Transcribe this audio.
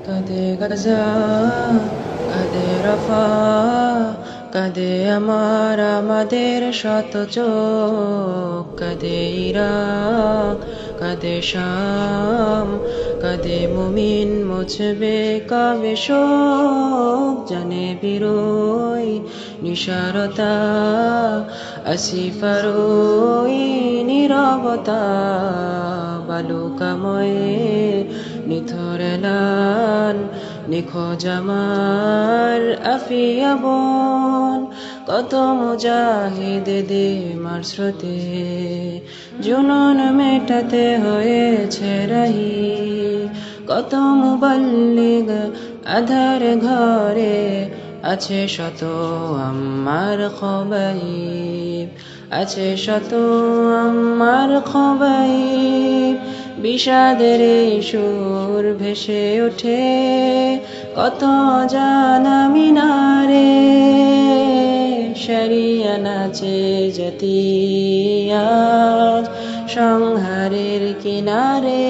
কাঁদে গাজা, কাঁদে রফা, কাঁদে আমাদের শত চোখ, কাঁদে ইরাক, কাঁদে শাম, কাঁদে মুমিন মুছবে কবে শোক, জানে বিরোই নিসারতা, আসিফারোই নীরবতা, বালুকাময়ে নিথর এলান, নিখোঁজ আমার আফিয়া বোন, কত মুজাহিদ দে মার স্রোতে জুনুন মেটাতে হয়েছে রাহি, কত মুবাল্লিগ আধার ঘরে আছে শত আমার খবাইব, আছে শত আমার খবাইব, বিষাদের এই সুর ভেসে ওঠে কত জানা মিনারে, শরিয়া নাচে জাতি আজ সংহারের কিনারে।